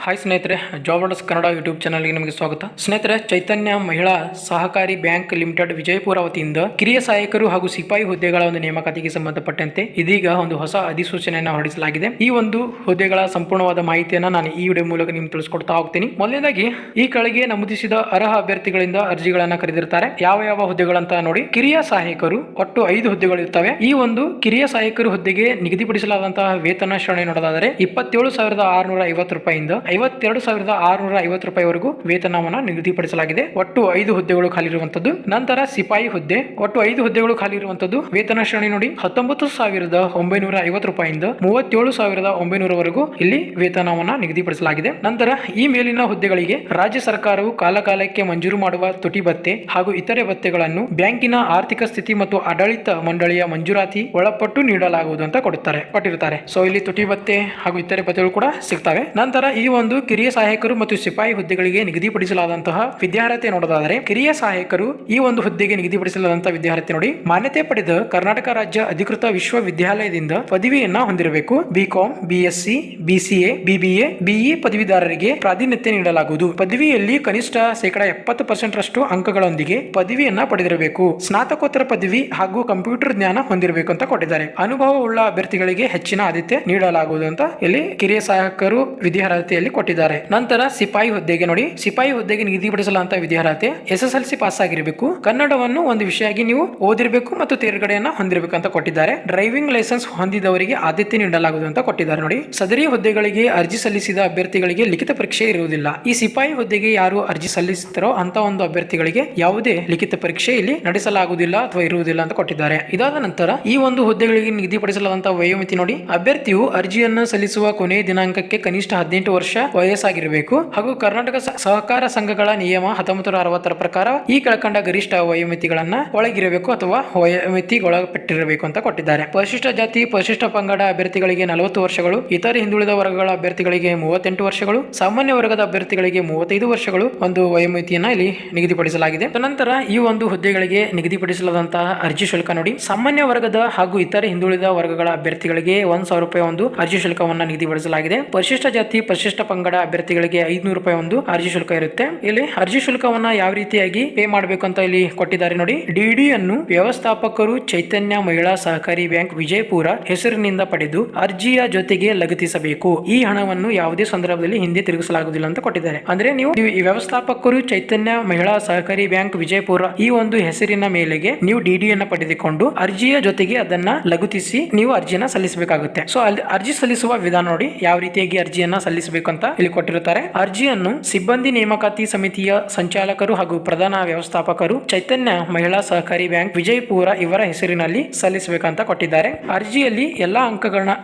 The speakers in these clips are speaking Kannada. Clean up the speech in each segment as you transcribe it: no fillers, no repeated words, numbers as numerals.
ಹಾಯ್ ಸ್ನೇಹಿತರೆ, ಜಾಬ್ ವರ್ಡ್ಸ್ ಕನ್ನಡ ಯೂಟ್ಯೂಬ್ ಚಾನಲ್ಗೆ ನಿಮಗೆ ಸ್ವಾಗತ. ಸ್ನೇಹಿತರೆ, ಚೈತನ್ಯ ಮಹಿಳಾ ಸಹಕಾರಿ ಬ್ಯಾಂಕ್ ಲಿಮಿಟೆಡ್ ವಿಜಯಪುರ ವತಿಯಿಂದ ಕಿರಿಯ ಸಹಾಯಕರು ಹಾಗೂ ಸಿಪಾಯಿ ಹುದ್ದೆಗಳ ಒಂದು ನೇಮಕಾತಿಗೆ ಸಂಬಂಧಪಟ್ಟಂತೆ ಇದೀಗ ಒಂದು ಹೊಸ ಅಧಿಸೂಚನೆಯನ್ನು ಹೊರಡಿಸಲಾಗಿದೆ. ಈ ಒಂದು ಹುದ್ದೆಗಳ ಸಂಪೂರ್ಣವಾದ ಮಾಹಿತಿಯನ್ನು ನಾನು ಈ ವಿಡಿಯೋ ಮೂಲಕ ನಿಮ್ಗೆ ತಿಳಿಸ್ಕೊಡ್ತಾ ಹೋಗ್ತೀನಿ. ಮೊದಲನೇದಾಗಿ ಈ ಕೆಳಗೆ ನಮೂದಿಸಿದ ಅರ್ಹ ಅಭ್ಯರ್ಥಿಗಳಿಂದ ಅರ್ಜಿಗಳನ್ನು ಕರೆದಿರ್ತಾರೆ. ಯಾವ ಹುದ್ದೆಗಳಂತ ನೋಡಿ. ಕಿರಿಯ ಸಹಾಯಕರು ಒಟ್ಟು 5 ಹುದ್ದೆಗಳು ಇರ್ತವೆ. ಈ ಒಂದು ಕಿರಿಯ ಸಹಾಯಕರು ಹುದ್ದೆಗೆ ನಿಗದಿಪಡಿಸಲಾದಂತಹ ವೇತನ ಶ್ರೇಣಿ ನೋಡೋದಾದರೆ 27,650 ರೂಪಾಯಿಂದ 52,650 ರೂಪಾಯಿವರೆಗೂ ವೇತನವನ್ನು ನಿಗದಿಪಡಿಸಲಾಗಿದೆ. ಒಟ್ಟು 5 ಹುದ್ದೆಗಳು ಖಾಲಿ ಇರುವಂತದ್ದು. ನಂತರ ಸಿಪಾಯಿ ಹುದ್ದೆ ಒಟ್ಟು 5 ಹುದ್ದೆಗಳು ಖಾಲಿ ಇರುವಂತದ್ದು. ವೇತನ ಶ್ರೇಣಿ ನೋಡಿ 19,950 ರೂಪಾಯಿಂದ 37,900 ಇಲ್ಲಿ ವೇತನವನ್ನು ನಿಗದಿಪಡಿಸಲಾಗಿದೆ. ನಂತರ ಈ ಮೇಲಿನ ಹುದ್ದೆಗಳಿಗೆ ರಾಜ್ಯ ಸರ್ಕಾರವು ಕಾಲಕಾಲಕ್ಕೆ ಮಂಜೂರು ಮಾಡುವ ತುಟಿ ಭತ್ಯೆ ಹಾಗೂ ಇತರೆ ಭತ್ಯೆಗಳನ್ನು ಬ್ಯಾಂಕಿನ ಆರ್ಥಿಕ ಸ್ಥಿತಿ ಮತ್ತು ಆಡಳಿತ ಮಂಡಳಿಯ ಮಂಜೂರಾತಿ ಒಳಪಟ್ಟು ನೀಡಲಾಗುವುದು ಅಂತ ಕೊಟ್ಟಿರ್ತಾರೆ. ಸೊ ಇಲ್ಲಿ ತುಟಿ ಭತ್ಯೆ ಹಾಗೂ ಇತರೆ ಭತ್ಯೆಗಳು ಕೂಡ ಸಿಗ್ತವೆ. ನಂತರ ಈ ಒಂದು ಕಿರಿಯ ಸಹಾಯಕರು ಮತ್ತು ಸಿಪಾಯಿ ಹುದ್ದೆಗಳಿಗೆ ನಿಗದಿಪಡಿಸಲಾದಂತಹ ವಿದ್ಯಾರ್ಹತೆ ನೋಡೋದಾದರೆ, ಕಿರಿಯ ಸಹಾಯಕರು ಈ ಒಂದು ಹುದ್ದೆಗೆ ನಿಗದಿಪಡಿಸಲಾದಂತಹ ವಿದ್ಯಾರ್ಹತೆ ನೋಡಿ, ಮಾನ್ಯತೆ ಪಡೆದ ಕರ್ನಾಟಕ ರಾಜ್ಯ ಅಧಿಕೃತ ವಿಶ್ವವಿದ್ಯಾಲಯದಿಂದ ಪದವಿಯನ್ನ ಹೊಂದಿರಬೇಕು. BCom, BSc, BCA, BBA, BE ಪದವೀಧರರಿಗೆ ಪ್ರಾಧಾನ್ಯತೆ ನೀಡಲಾಗುವುದು. ಪದವಿಯಲ್ಲಿ ಕನಿಷ್ಠ 70% ರಷ್ಟು ಅಂಕಗಳೊಂದಿಗೆ ಪದವಿಯನ್ನ ಪಡೆದಿರಬೇಕು. ಸ್ನಾತಕೋತ್ತರ ಪದವಿ ಹಾಗೂ ಕಂಪ್ಯೂಟರ್ ಜ್ಞಾನ ಹೊಂದಿರಬೇಕು ಅಂತ ಕೊಟ್ಟಿದ್ದಾರೆ. ಅನುಭವವುಳ್ಳ ಅಭ್ಯರ್ಥಿಗಳಿಗೆ ಹೆಚ್ಚಿನ ಆದ್ಯತೆ ನೀಡಲಾಗುವುದು ಅಂತ ಇಲ್ಲಿ ಕಿರಿಯ ಸಹಾಯಕರು ವಿದ್ಯಾರ್ಹತೆಯಲ್ಲಿ ಕೊಟ್ಟಿದ್ದಾರೆ. ನಂತರ ಸಿಪಾಯಿ ಹುದ್ದೆಗೆ ನೋಡಿ, ಸಿಪಾಯಿ ಹುದ್ದೆಗೆ ನಿಗದಿಪಡಿಸಲಾದಂತಹ ವಿದ್ಯಾರ್ಹತೆ SSLC ಪಾಸ್ ಆಗಿರಬೇಕು. ಕನ್ನಡವನ್ನು ಒಂದು ವಿಷಯವಾಗಿ ನೀವು ಓದಿರಬೇಕು ಮತ್ತು ತೇರ್ಗಡೆಯನ್ನ ಹೊಂದಿರಬೇಕು ಅಂತ ಕೊಟ್ಟಿದ್ದಾರೆ. ಡ್ರೈವಿಂಗ್ ಲೈಸೆನ್ಸ್ ಹೊಂದಿದವರಿಗೆ ಆದ್ಯತೆ ನೀಡಲಾಗುವುದು ಅಂತ ಕೊಟ್ಟಿದ್ದಾರೆ ನೋಡಿ. ಸದರಿ ಹುದ್ದೆಗಳಿಗೆ ಅರ್ಜಿ ಸಲ್ಲಿಸಿದ ಅಭ್ಯರ್ಥಿಗಳಿಗೆ ಲಿಖಿತ ಪರೀಕ್ಷೆ ಇರುವುದಿಲ್ಲ. ಈ ಸಿಪಾಯಿ ಹುದ್ದೆಗೆ ಯಾರು ಅರ್ಜಿ ಸಲ್ಲಿಸುತ್ತಾರೋ ಅಂತ ಒಂದು ಅಭ್ಯರ್ಥಿಗಳಿಗೆ ಯಾವುದೇ ಲಿಖಿತ ಪರೀಕ್ಷೆ ಇಲ್ಲಿ ನಡೆಸಲಾಗುವುದಿಲ್ಲ ಅಥವಾ ಇರುವುದಿಲ್ಲ ಅಂತ ಕೊಟ್ಟಿದ್ದಾರೆ. ಇದಾದ ನಂತರ ಈ ಒಂದು ಹುದ್ದೆಗಳಿಗೆ ನಿಗದಿಪಡಿಸಲಾದಂತಹ ವಯೋಮಿತಿ ನೋಡಿ, ಅಭ್ಯರ್ಥಿಯು ಅರ್ಜಿಯನ್ನು ಸಲ್ಲಿಸುವ ಕೊನೆಯ ದಿನಾಂಕಕ್ಕೆ ಕನಿಷ್ಠ 18 ವರ್ಷ ವಯಸ್ಸಾಗಿರಬೇಕು ಹಾಗೂ ಕರ್ನಾಟಕ ಸಹಕಾರ ಸಂಘಗಳ ನಿಯಮ 1960 ಪ್ರಕಾರ ಈ ಕೆಳಕಂಡ ಗರಿಷ್ಠ ವಯೋಮಿತಿಗಳನ್ನ ಒಳಗಿರಬೇಕು ಅಥವಾ ವಯೋಮಿತಿಗೊಳಪಟ್ಟಿರಬೇಕು ಅಂತ ಕೊಟ್ಟಿದ್ದಾರೆ. ಪರಿಶಿಷ್ಟ ಜಾತಿ, ಪರಿಶಿಷ್ಟ ಪಂಗಡ ಅಭ್ಯರ್ಥಿಗಳಿಗೆ 40 ವರ್ಷಗಳು, ಇತರ ಹಿಂದುಳಿದ ವರ್ಗಗಳ ಅಭ್ಯರ್ಥಿಗಳಿಗೆ 38 ವರ್ಷಗಳು, ಸಾಮಾನ್ಯ ವರ್ಗದ ಅಭ್ಯರ್ಥಿಗಳಿಗೆ 35 ವರ್ಷಗಳು ಒಂದು ವಯೋಮಿತಿಯನ್ನ ಇಲ್ಲಿ ನಿಗದಿಪಡಿಸಲಾಗಿದೆ. ನಂತರ ಈ ಒಂದು ಹುದ್ದೆಗಳಿಗೆ ನಿಗದಿಪಡಿಸಲಾದಂತಹ ಅರ್ಜಿ ಶುಲ್ಕ ನೋಡಿ, ಸಾಮಾನ್ಯ ವರ್ಗದ ಹಾಗೂ ಇತರ ಹಿಂದುಳಿದ ವರ್ಗಗಳ ಅಭ್ಯರ್ಥಿಗಳಿಗೆ 1,000 ರೂಪಾಯಿ ಒಂದು ಅರ್ಜಿ ಶುಲ್ಕವನ್ನು ನಿಗದಿಪಡಿಸಲಾಗಿದೆ. ಪರಿಶಿಷ್ಟ ಜಾತಿ, ಪರಿಶಿಷ್ಟ ಪಂಗಡ ಅಭ್ಯರ್ಥಿಗಳಿಗೆ 500 ರೂಪಾಯಿ ಒಂದು ಅರ್ಜಿ ಶುಲ್ಕ ಇರುತ್ತೆ. ಇಲ್ಲಿ ಅರ್ಜಿ ಶುಲ್ಕವನ್ನ ಯಾವ ರೀತಿಯಾಗಿ ಪೇ ಮಾಡಬೇಕು ಅಂತ ಇಲ್ಲಿ ಕೊಟ್ಟಿದ್ದಾರೆ ನೋಡಿ. ಡಿಡಿ ಅನ್ನು ವ್ಯವಸ್ಥಾಪಕರು ಚೈತನ್ಯ ಮಹಿಳಾ ಸಹಕಾರಿ ಬ್ಯಾಂಕ್ ವಿಜಯಪುರ ಹೆಸರಿನಿಂದ ಪಡೆದು ಅರ್ಜಿಯ ಜೊತೆಗೆ ಲಗತ್ತಿಸಬೇಕು. ಈ ಹಣವನ್ನು ಯಾವುದೇ ಸಂದರ್ಭದಲ್ಲಿ ಹಿಂದೆ ತಿರುಗಿಸಲಾಗುವುದಿಲ್ಲ ಅಂತ ಕೊಟ್ಟಿದ್ದಾರೆ. ಅಂದ್ರೆ ನೀವು ಈ ವ್ಯವಸ್ಥಾಪಕರು ಚೈತನ್ಯ ಮಹಿಳಾ ಸಹಕಾರಿ ಬ್ಯಾಂಕ್ ವಿಜಯಪುರ ಈ ಒಂದು ಹೆಸರಿನ ಮೇಲೆಗೆ ನೀವು ಡಿಡಿಯನ್ನು ಪಡೆದುಕೊಂಡು ಅರ್ಜಿಯ ಜೊತೆಗೆ ಅದನ್ನ ಲಗತ್ತಿಸಿ ನೀವು ಅರ್ಜಿಯನ್ನ ಸಲ್ಲಿಸಬೇಕಾಗುತ್ತೆ. ಸೊ ಅಲ್ಲಿ ಅರ್ಜಿ ಸಲ್ಲಿಸುವ ವಿಧಾನ ನೋಡಿ, ಯಾವ ರೀತಿಯಾಗಿ ಅರ್ಜಿಯನ್ನ ಸಲ್ಲಿಸಬೇಕು ಅಂತ ಇಲ್ಲಿ ಕೊಟ್ಟಿರುತ್ತಾರೆ. ಅರ್ಜಿಯನ್ನು ಸಿಬ್ಬಂದಿ ನೇಮಕಾತಿ ಸಮಿತಿಯ ಸಂಚಾಲಕರು ಹಾಗೂ ಪ್ರಧಾನ ವ್ಯವಸ್ಥಾಪಕರು ಚೈತನ್ಯ ಮಹಿಳಾ ಸಹಕಾರಿ ಬ್ಯಾಂಕ್ ವಿಜಯಪುರ ಇವರ ಹೆಸರಿನಲ್ಲಿ ಸಲ್ಲಿಸಬೇಕಂತ ಕೊಟ್ಟಿದ್ದಾರೆ. ಅರ್ಜಿಯಲ್ಲಿ ಎಲ್ಲಾ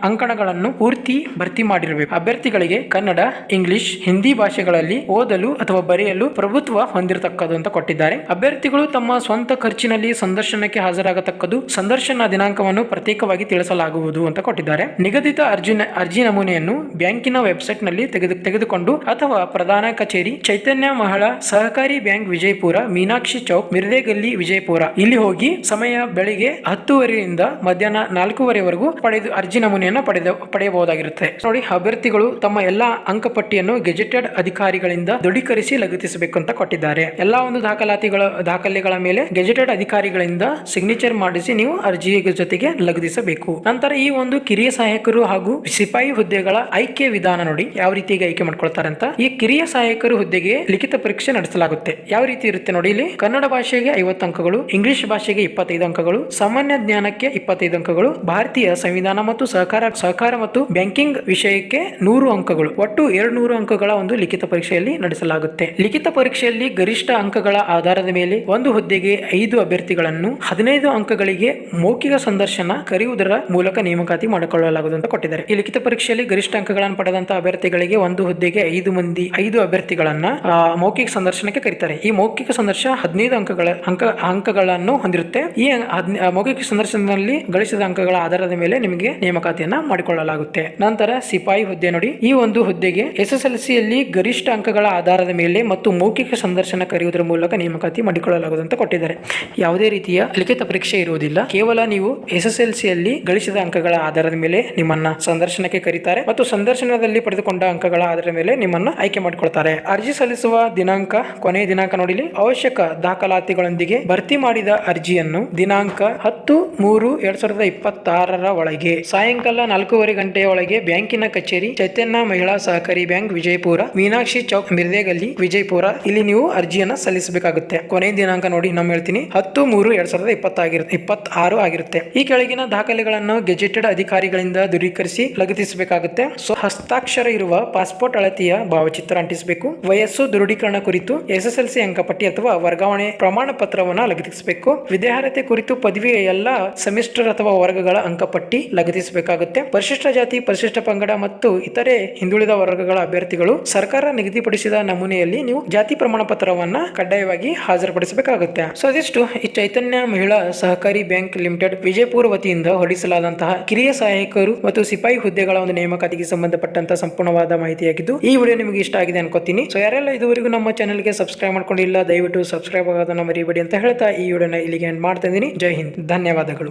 ಅಂಕಣಗಳನ್ನು ಪೂರ್ತಿ ಭರ್ತಿ ಮಾಡಿರಬೇಕು. ಅಭ್ಯರ್ಥಿಗಳಿಗೆ ಕನ್ನಡ, ಇಂಗ್ಲಿಷ್, ಹಿಂದಿ ಭಾಷೆಗಳಲ್ಲಿ ಓದಲು ಅಥವಾ ಬರೆಯಲು ಪ್ರಭುತ್ವ ಹೊಂದಿರತಕ್ಕದ್ದು ಅಂತ ಕೊಟ್ಟಿದ್ದಾರೆ. ಅಭ್ಯರ್ಥಿಗಳು ತಮ್ಮ ಸ್ವಂತ ಖರ್ಚಿನಲ್ಲಿ ಸಂದರ್ಶನಕ್ಕೆ ಹಾಜರಾಗತಕ್ಕದ್ದು. ಸಂದರ್ಶನ ದಿನಾಂಕವನ್ನು ಪ್ರತ್ಯೇಕವಾಗಿ ತಿಳಿಸಲಾಗುವುದು ಅಂತ ಕೊಟ್ಟಿದ್ದಾರೆ. ನಿಗದಿತ ಅರ್ಜಿ ನಮೂನೆಯನ್ನು ಬ್ಯಾಂಕಿನ ವೆಬ್ಸೈಟ್ ನಲ್ಲಿ ತೆಗೆದುಕೊಂಡು ಅಥವಾ ಪ್ರಧಾನ ಕಚೇರಿ ಚೈತನ್ಯ ಮಹಿಳಾ ಸಹಕಾರಿ ಬ್ಯಾಂಕ್ ವಿಜಯಪುರ, ಮೀನಾಕ್ಷಿ ಚೌಕ್, ಮಿರ್ದೇಗಲ್ಲಿ, ವಿಜಯಪುರ ಇಲ್ಲಿ ಹೋಗಿ ಸಮಯ ಬೆಳಿಗ್ಗೆ 10:30ರಿಂದ ಮಧ್ಯಾಹ್ನ 4:00ವರೆಗೂ ಪಡೆದು ಅರ್ಜಿ ನಮೂನೆಯನ್ನು ಪಡೆಯಬಹುದಾಗಿರುತ್ತೆ. ನೋಡಿ, ಅಭ್ಯರ್ಥಿಗಳು ತಮ್ಮ ಎಲ್ಲಾ ಅಂಕಪಟ್ಟಿಯನ್ನು ಗೆಜೆಟೆಡ್ ಅಧಿಕಾರಿಗಳಿಂದ ದೃಢೀಕರಿಸಿ ಲಗತ್ತಿಸಬೇಕು ಅಂತ ಕೊಟ್ಟಿದ್ದಾರೆ. ಎಲ್ಲಾ ಒಂದು ದಾಖಲೆಗಳ ಮೇಲೆ ಗೆಜೆಟೆಡ್ ಅಧಿಕಾರಿಗಳಿಂದ ಸಿಗ್ನೇಚರ್ ಮಾಡಿಸಿ ನೀವು ಅರ್ಜಿ ಜೊತೆಗೆ ಲಗತ್ತಿಸಬೇಕು. ನಂತರ ಈ ಒಂದು ಕಿರಿಯ ಸಹಾಯಕರು ಹಾಗೂ ಸಿಪಾಯಿ ಹುದ್ದೆಗಳ ಆಯ್ಕೆ ವಿಧಾನ ನೋಡಿ, ಯಾವ ರೀತಿಯಾಗಿ ಆಯ್ಕೆ ಮಾಡ್ಕೊಳ್ತಾರೆ ಅಂತ. ಈ ಕಿರಿಯ ಸಹಾಯಕರು ಹುದ್ದೆಗೆ ಲಿಖಿತ ಪರೀಕ್ಷೆ ನಡೆಸಲಾಗುತ್ತೆ. ಯಾವ ರೀತಿ ಇರುತ್ತೆ ನೋಡಿ, ಇಲ್ಲಿ ಕನ್ನಡ ಭಾಷೆಗೆ 50 ಅಂಕಗಳು, ಇಂಗ್ಲಿಷ್ ಭಾಷೆಗೆ 25 ಅಂಕಗಳು, ಸಾಮಾನ್ಯ ಜ್ಞಾನಕ್ಕೆ 25 ಅಂಕಗಳು, ಭಾರತೀಯ ಸಂವಿಧಾನ ಮತ್ತು ಸಹಕಾರ ಮತ್ತು ಬ್ಯಾಂಕಿಂಗ್ ವಿಷಯಕ್ಕೆ 100 ಅಂಕಗಳು, ಒಟ್ಟು 200 ಅಂಕಗಳ ಒಂದು ಲಿಖಿತ ಪರೀಕ್ಷೆಯಲ್ಲಿ ನಡೆಸಲಾಗುತ್ತೆ. ಲಿಖಿತ ಪರೀಕ್ಷೆಯಲ್ಲಿ ಗರಿಷ್ಠ ಅಂಕಗಳ ಆಧಾರದ ಮೇಲೆ ಒಂದು ಹುದ್ದೆಗೆ 5 ಅಭ್ಯರ್ಥಿಗಳನ್ನು 15 ಅಂಕಗಳಿಗೆ ಮೌಖಿಕ ಸಂದರ್ಶನ ಕರೆಯುವುದರ ಮೂಲಕ ನೇಮಕಾತಿ ಮಾಡಿಕೊಳ್ಳಲಾಗುವುದು ಅಂತ ಕೊಟ್ಟಿದ್ದಾರೆ. ಈ ಲಿಖಿತ ಪರೀಕ್ಷೆಯಲ್ಲಿ ಗರಿಷ್ಠ ಅಂಕಗಳನ್ನು ಪಡೆದಂತಹ ಅಭ್ಯರ್ಥಿಗಳಿಗೆ ಒಂದು ಹುದ್ದೆಗೆ 5 ಅಭ್ಯರ್ಥಿಗಳನ್ನ ಮೌಖಿಕ ಸಂದರ್ಶನಕ್ಕೆ ಕರೀತಾರೆ. ಈ ಮೌಖಿಕ ಸಂದರ್ಶನ 15 ಅಂಕಗಳನ್ನು ಹೊಂದಿರುತ್ತೆ. ಈ ಮೌಖಿಕ ಸಂದರ್ಶನದಲ್ಲಿ ಗಳಿಸಿದ ಅಂಕಗಳ ಆಧಾರದ ಮೇಲೆ ನಿಮಗೆ ನೇಮಕಾತಿಯನ್ನ ಮಾಡಿಕೊಳ್ಳಲಾಗುತ್ತೆ. ನಂತರ ಸಿಪಾಯಿ ಹುದ್ದೆ ನೋಡಿ, ಈ ಒಂದು ಹುದ್ದೆಗೆ SSLCಯಲ್ಲಿ ಗರಿಷ್ಠ ಅಂಕಗಳ ಆಧಾರದ ಮೇಲೆ ಮತ್ತು ಮೌಖಿಕ ಸಂದರ್ಶನ ಕರೆಯುವುದರ ಮೂಲಕ ನೇಮಕಾತಿ ಮಾಡಿಕೊಳ್ಳಲಾಗುವುದು ಅಂತ ಕೊಟ್ಟಿದ್ದಾರೆ. ಯಾವುದೇ ರೀತಿಯ ಲಿಖಿತ ಪರೀಕ್ಷೆ ಇರುವುದಿಲ್ಲ. ಕೇವಲ ನೀವು SSLCಯಲ್ಲಿ ಗಳಿಸಿದ ಅಂಕಗಳ ಆಧಾರದ ಮೇಲೆ ನಿಮ್ಮನ್ನ ಸಂದರ್ಶನಕ್ಕೆ ಕರೀತಾರೆ ಮತ್ತು ಸಂದರ್ಶನದಲ್ಲಿ ಪಡೆದುಕೊಂಡ ಅಂಕ ಅಂಕಗಳ ಆಧಾರದ ಮೇಲೆ ನಿಮ್ಮನ್ನು ಆಯ್ಕೆ ಮಾಡಿಕೊಳ್ತಾರೆ. ಅರ್ಜಿ ಸಲ್ಲಿಸುವ ದಿನಾಂಕ, ಕೊನೆಯ ದಿನಾಂಕ ನೋಡಿಲಿ, ಅವಶ್ಯಕ ದಾಖಲಾತಿಗಳೊಂದಿಗೆ ಭರ್ತಿ ಮಾಡಿದ ಅರ್ಜಿಯನ್ನು ದಿನಾಂಕ 10/3/2026 ಒಳಗೆ ಸಾಯಂಕಾಲ 4:30 ಗಂಟೆಯ ಒಳಗೆ ಬ್ಯಾಂಕಿನ ಕಚೇರಿ, ಚೈತನ್ಯ ಮಹಿಳಾ ಸಹಕಾರಿ ಬ್ಯಾಂಕ್ ವಿಜಯಪುರ, ಮೀನಾಕ್ಷಿ ಚೌಕ್, ಮಿರ್ದೇಗಲ್ಲಿ, ವಿಜಯಪುರ, ಇಲ್ಲಿ ನೀವು ಅರ್ಜಿಯನ್ನ ಸಲ್ಲಿಸಬೇಕಾಗುತ್ತೆ. ಕೊನೆಯ ದಿನಾಂಕ ನೋಡಿ ನಾನು ಹೇಳ್ತೀನಿ 10/3/2026 ಆಗಿರುತ್ತೆ. ಈ ಕೆಳಗಿನ ದಾಖಲೆಗಳನ್ನು ಗೆಜೆಟೆಡ್ ಅಧಿಕಾರಿಗಳಿಂದ ದೃಢೀಕರಿಸಿ ಲಗತ್ತಿಸಬೇಕಾಗುತ್ತೆ. ಹಸ್ತಾಕ್ಷರ ಇರುವ ಪಾಸ್ಪೋರ್ಟ್ ಅಳತೆಯ ಭಾವಚಿತ್ರ ಅಂಟಿಸಬೇಕು. ವಯಸ್ಸು ದೃಢೀಕರಣ ಕುರಿತು SSLC ಅಂಕಪಟ್ಟಿ ಅಥವಾ ವರ್ಗಾವಣೆ ಪ್ರಮಾಣ ಪತ್ರವನ್ನು ಲಗತ್ತಿಸಬೇಕು. ವಿದ್ಯಾರ್ಹತೆ ಕುರಿತು ಪದವಿಯ ಎಲ್ಲ ಸೆಮಿಸ್ಟರ್ ಅಥವಾ ವರ್ಗಗಳ ಅಂಕಪಟ್ಟಿ ಲಗತ್ತಿಸಬೇಕಾಗುತ್ತೆ. ಪರಿಶಿಷ್ಟ ಜಾತಿ, ಪರಿಶಿಷ್ಟ ಪಂಗಡ ಮತ್ತು ಇತರೆ ಹಿಂದುಳಿದ ವರ್ಗಗಳ ಅಭ್ಯರ್ಥಿಗಳು ಸರ್ಕಾರ ನಿಗದಿಪಡಿಸಿದ ನಮೂನೆಯಲ್ಲಿ ನೀವು ಜಾತಿ ಪ್ರಮಾಣ ಪತ್ರವನ್ನ ಕಡ್ಡಾಯವಾಗಿ ಹಾಜರುಪಡಿಸಬೇಕಾಗುತ್ತೆ. ಸೊ ಅದಿಷ್ಟು ಈ ಚೈತನ್ಯ ಮಹಿಳಾ ಸಹಕಾರಿ ಬ್ಯಾಂಕ್ ಲಿಮಿಟೆಡ್ ವಿಜಯಪುರ ವತಿಯಿಂದ ಹೊರಡಿಸಲಾದಂತಹ ಕಿರಿಯ ಸಹಾಯಕರು ಮತ್ತು ಸಿಪಾಯಿ ಹುದ್ದೆಗಳ ಒಂದು ನೇಮಕಾತಿಗೆ ಸಂಬಂಧಪಟ್ಟಂತ ಸಂಪೂರ್ಣವಾದ ಮಾಹಿತಿಯಾಗಿದ್ದು, ಈ ವಿಡಿಯೋ ನಿಮಗೆ ಇಷ್ಟ ಆಗಿದೆ ಅನ್ಕೋತೀನಿ. ಸೊ ಯಾರೆಲ್ಲ ಇದುವರೆಗೂ ನಮ್ಮ ಚಾನೆಲ್ಗೆ ಸಬ್ಸ್ಕ್ರೈಬ್ ಮಾಡ್ಕೊಂಡಿಲ್ಲ, ದಯವಿಟ್ಟು ಸಬ್ಸ್ಕ್ರೈಬ್ ಆಗೋದನ್ನ ಮರಿಬೇಡಿ ಅಂತ ಹೇಳ್ತಾ ಈ ವಿಡಿಯೋನ ಇಲ್ಲಿಗೆ ಎಂಡ್ ಮಾಡ್ತಾ ಇದ್ದೀನಿ. ಜೈ ಹಿಂದ್, ಧನ್ಯವಾದಗಳು.